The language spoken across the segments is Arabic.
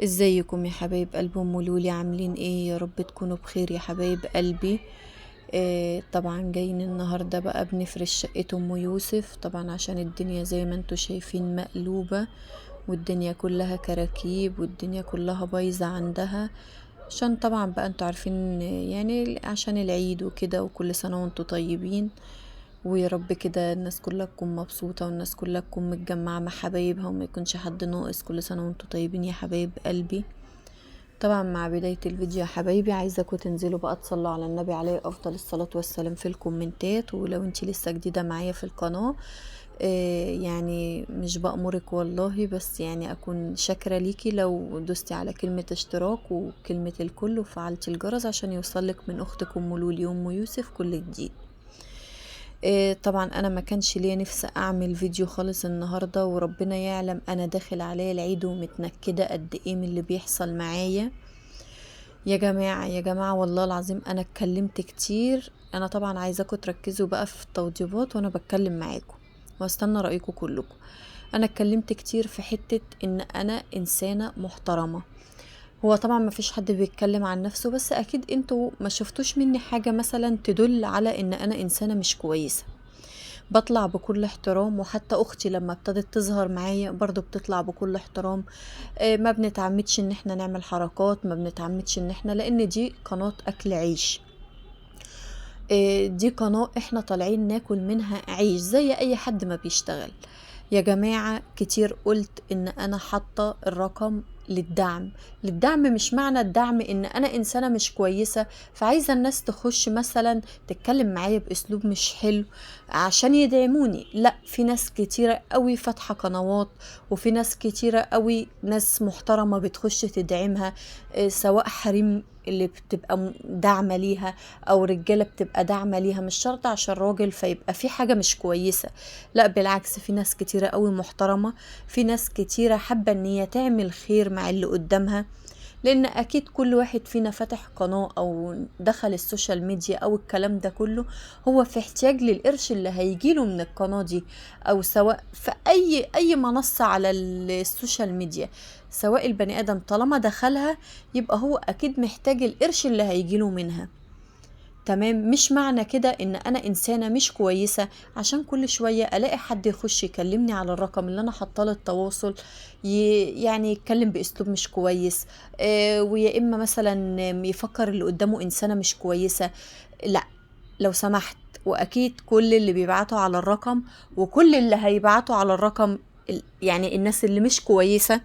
ازيكم يا حبايب قلب ام لولي؟ عاملين ايه؟ يا رب تكونوا بخير يا حبايب قلبي. طبعا جايين النهارده بقى بنفرش شقة ام يوسف، طبعا عشان الدنيا زي ما انتوا شايفين مقلوبة، والدنيا كلها كراكيب، والدنيا كلها بايظة عندها، عشان طبعا بقى انتوا عارفين يعني عشان العيد وكده، وكل سنة وانتوا طيبين. ويا رب كده الناس كلها تكون مبسوطة، والناس كلها تكون متجمعة مع حبايبها، وما يكونش حد ناقص. كل سنة وانتوا طيبين يا حبايب قلبي. طبعا مع بداية الفيديو يا حبايبي عايزاكم تنزلوا بقى تصلوا على النبي عليه أفضل الصلاة والسلام في الكومنتات. ولو انتي لسه جديدة معايا في القناة، يعني مش بأمرك والله، بس يعني أكون شاكرة ليكي لو دوستي على كلمة اشتراك وكلمة الكل وفعلتي الجرس عشان يوصلك من أختك أم لولي أم يوسف كل جديد. طبعا انا ما كانش ليا نفس اعمل فيديو خالص النهارده، وربنا يعلم انا داخل عليا العيد ومتنكده قد ايه من اللي بيحصل معايا. يا جماعه يا جماعه والله العظيم انا اتكلمت كتير. انا طبعا عايزاكم تركزوا بقى في التوضيبات وانا بتكلم معاكم، واستنى رايكم كلكم. انا اتكلمت كتير في حته ان انا انسانه محترمه. هو طبعا ما فيش حد بيتكلم عن نفسه، بس اكيد انتوا ما شفتوش مني حاجه مثلا تدل على ان انا انسانه مش كويسه. بطلع بكل احترام، وحتى اختي لما ابتدت تظهر معايا برضو بتطلع بكل احترام. ما بنتعمدش ان احنا نعمل حركات، ما بنتعمدش ان احنا، لان دي قناة اكل عيش. دي قناة احنا طالعين ناكل منها عيش زي اي حد ما بيشتغل. يا جماعة كتير قلت ان انا حاطة الرقم للدعم مش معنى الدعم ان انا انسانة مش كويسة فعايزة الناس تخش مثلا تتكلم معايا باسلوب مش حلو عشان يدعموني. لا، في ناس كتيرة قوي فاتحة قنوات، وفي ناس كتيرة قوي ناس محترمة بتخش تدعمها، سواء حريم اللي بتبقى داعمة ليها، او رجالة بتبقى داعمة ليها. مش شرط عشان راجل فيبقى في حاجة مش كويسة، لا بالعكس، في ناس كتيرة قوي محترمة، في ناس كتيرة حابة ان هي تعمل خير مع اللي قدامها. لان اكيد كل واحد فينا فتح قناة او دخل السوشيال ميديا او الكلام ده كله، هو في احتياج للقرش اللي هيجيله من القناة دي، او سواء في اي منصة على السوشيال ميديا. سواء البني ادم طالما دخلها يبقى هو اكيد محتاج القرش اللي هيجيله منها. تمام؟ مش معنى كده ان انا انسانة مش كويسة عشان كل شوية الاقي حد يخش يكلمني على الرقم اللي انا حاطه للتواصل، يعني يتكلم باسلوب مش كويس، ويا اما مثلا يفكر اللي قدامه انسانة مش كويسة. لا، لو سمحت. واكيد كل اللي بيبعتوا على الرقم وكل اللي هيبعتوا على الرقم، يعني الناس اللي مش كويسة،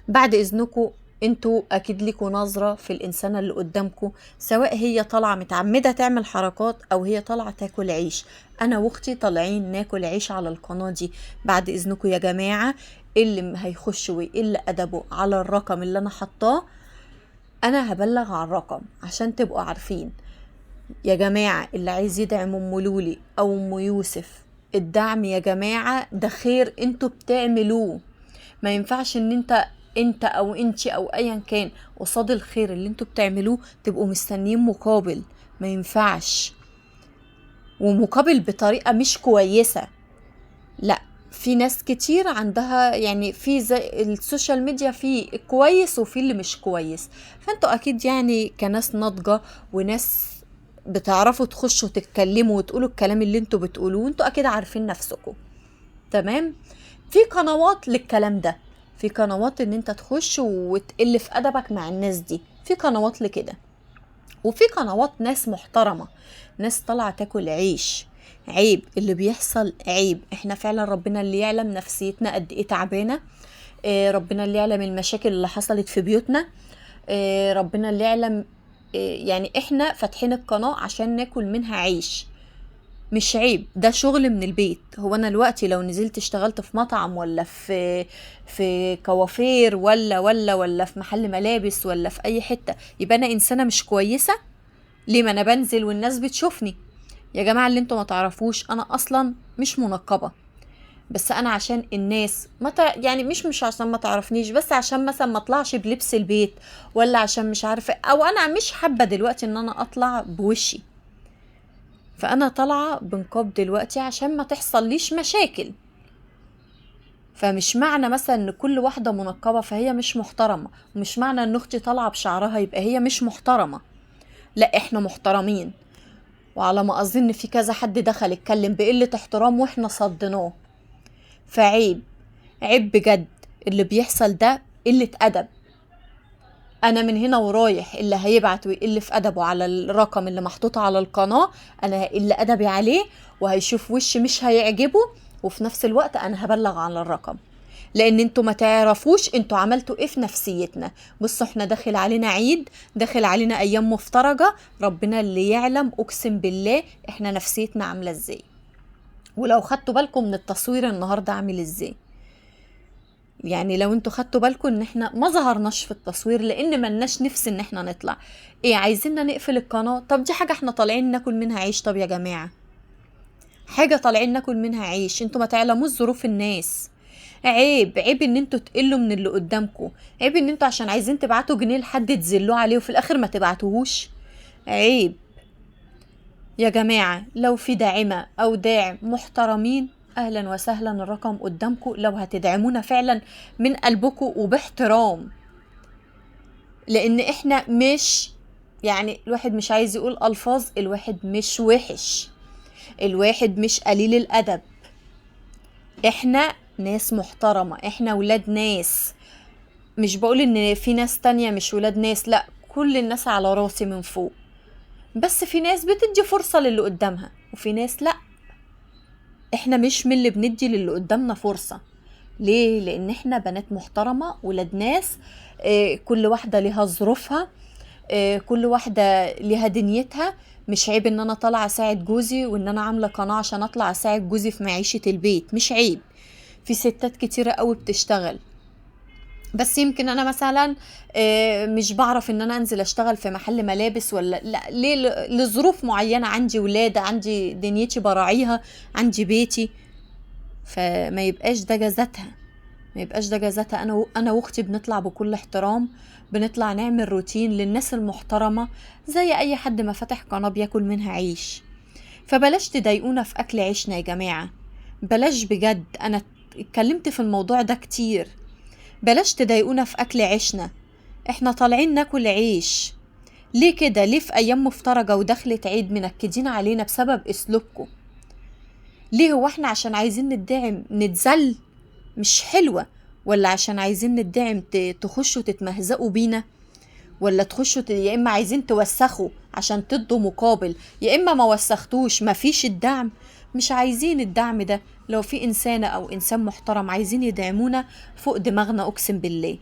بعد اذنكم انتوا اكيد ليكوا نظرة في الانسانة اللي قدامكم، سواء هي طالعة متعمدة تعمل حركات او هي طالعة تاكل عيش. انا واختي طالعين ناكل عيش على القناة دي. بعد اذنكم يا جماعة، اللي هيخش ويقل ادبه على الرقم اللي انا حطاه، انا هبلغ على الرقم عشان تبقوا عارفين. يا جماعة اللي عايز يدعم ام لولي او ام يوسف، الدعم يا جماعة ده خير انتوا بتعملوه. ما ينفعش ان انت او انتي او ايا كان قصاد الخير اللي انتوا بتعملوه تبقوا مستنيين مقابل. ما ينفعش، ومقابل بطريقة مش كويسة. لا، في ناس كتير عندها يعني في زي السوشيال ميديا في كويس وفي اللي مش كويس. فانتوا اكيد يعني كناس ناضجة وناس بتعرفوا تخشوا تتكلموا وتقولوا الكلام اللي انتوا بتقولوه، انتوا اكيد عارفين نفسكم. تمام؟ في قنوات للكلام ده، في قنوات ان انت تخش وتقل في ادبك مع الناس دي، في قنوات لكده. وفي قنوات ناس محترمة، ناس طالعة تاكل عيش. عيب اللي بيحصل، عيب. احنا فعلا ربنا اللي يعلم نفسيتنا قد ايه تعبانة. ربنا اللي يعلم المشاكل اللي حصلت في بيوتنا. ربنا اللي يعلم. يعني احنا فاتحين القناة عشان ناكل منها عيش، مش عيب. ده شغل من البيت. هو انا دلوقتي لو نزلت اشتغلت في مطعم ولا في كوافير ولا في محل ملابس ولا في اي حتة يبقى انا انسانة مش كويسة؟ ليه؟ ما انا بنزل والناس بتشوفني. يا جماعة اللي انتوا ما تعرفوش، انا اصلا مش منقبة، بس انا عشان الناس يعني مش عشان ما تعرفنيش، بس عشان مثلا ما اطلعش بلبس البيت، ولا عشان مش عارفة، او انا مش حابة دلوقتي ان انا اطلع بوشي. فانا طالعه بنقاب دلوقتي عشان ما تحصل ليش مشاكل. فمش معنى مثلا ان كل واحدة منقبة فهي مش محترمة، ومش معنى ان اختي طالعة بشعرها يبقى هي مش محترمة. لا، احنا محترمين، وعلى ما اظن في كذا حد دخل اتكلم بقلة احترام واحنا صدناه. فعيب، عيب بجد اللي بيحصل ده، قلة ادب. انا من هنا ورايح اللي هيبعت ويقل في ادبه على الرقم اللي محطوط على القناة انا هقل ادبي عليه، وهيشوف وش مش هيعجبه، وفي نفس الوقت انا هبلغ على الرقم. لان انتوا ما تعرفوش انتوا عملتوا ايه في نفسيتنا. بصوا احنا داخل علينا عيد، داخل علينا ايام مفترجة، ربنا اللي يعلم اقسم بالله احنا نفسيتنا عاملة ازاي. ولو خدتوا بالكم من التصوير النهاردة عامل ازاي، يعني لو انتوا خدتوا بالكم ان احنا ما ظهرناش في التصوير لان ملناش نفس ان احنا نطلع. ايه عايزيننا نقفل القناة؟ طب دي حاجة احنا طالعين ناكل منها عيش. طب يا جماعة، حاجة طالعين ناكل منها عيش، انتوا ما تعلموش ظروف الناس. عيب، عيب ان انتوا تقلوا من اللي قدامكم. عيب ان انتوا عشان عايزين تبعتوا جنيه لحد تزلوه عليه وفي الاخر ما تبعتوهوش. عيب يا جماعة. لو في داعمة او داعم محترمين اهلا وسهلا، الرقم قدامكم لو هتدعمونا فعلا من قلبكم وباحترام. لان احنا مش، يعني الواحد مش عايز يقول الفاظ، الواحد مش وحش، الواحد مش قليل الادب، احنا ناس محترمة، احنا ولاد ناس. مش بقول ان في ناس تانية مش ولاد ناس، لا، كل الناس على راسي من فوق، بس في ناس بتدي فرصة للي قدامها وفي ناس لا. احنا مش من اللي بندي للي قدامنا فرصة. ليه؟ لان احنا بنات محترمة ولاد ناس. كل واحدة ليها ظروفها، كل واحدة ليها دنيتها. مش عيب ان انا طالعة اساعد جوزي وان انا عاملة قناة عشان اطلع اساعد جوزي في معيشة البيت، مش عيب. في ستات كتيرة قوي بتشتغل، بس يمكن انا مثلا مش بعرف ان انا انزل اشتغل في محل ملابس، ولا لا، ليه؟ لظروف معينة، عندي ولادة، عندي دنيتي براعيها، عندي بيتي. فما يبقاش ده جزاتها، ما يبقاش ده جزاتها. انا واختي بنطلع بكل احترام، بنطلع نعمل روتين للناس المحترمة زي اي حد ما فتح قناة بياكل منها عيش. فبلاش تضايقونا في اكل عيشنا يا جماعة، بلاش بجد. انا اتكلمت في الموضوع ده كتير. بلاش تضايقونا في اكل عيشنا، احنا طالعين ناكل عيش. ليه كده؟ ليه في ايام مفترجة ودخلة عيد منكدين علينا بسبب اسلوبكم؟ ليه؟ هو احنا عشان عايزين ندعم نتذل؟ مش حلوة. ولا عشان عايزين ندعم تخشوا تتمهزقوا بينا؟ ولا تخشوا يا اما عايزين توسخوا عشان تدوا مقابل، يا اما ما وسختوش مفيش الدعم. مش عايزين الدعم ده. لو في انسانة او انسان محترم عايزين يدعمونا، فوق دماغنا اقسم بالله.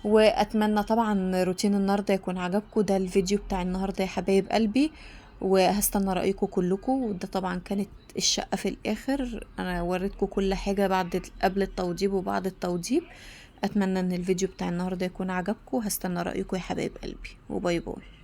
واتمنى طبعا روتين النهارده يكون عجبكم. ده الفيديو بتاع النهارده يا حبايب قلبي، وهستنى رايكم كلكم. وده طبعا كانت الشقه في الاخر، انا وريتكم كل حاجه قبل التوضيب وبعد التوضيب. اتمنى ان الفيديو بتاع النهارده يكون عجبكم، هستنى رايكم يا حبايب قلبي، وباي باي.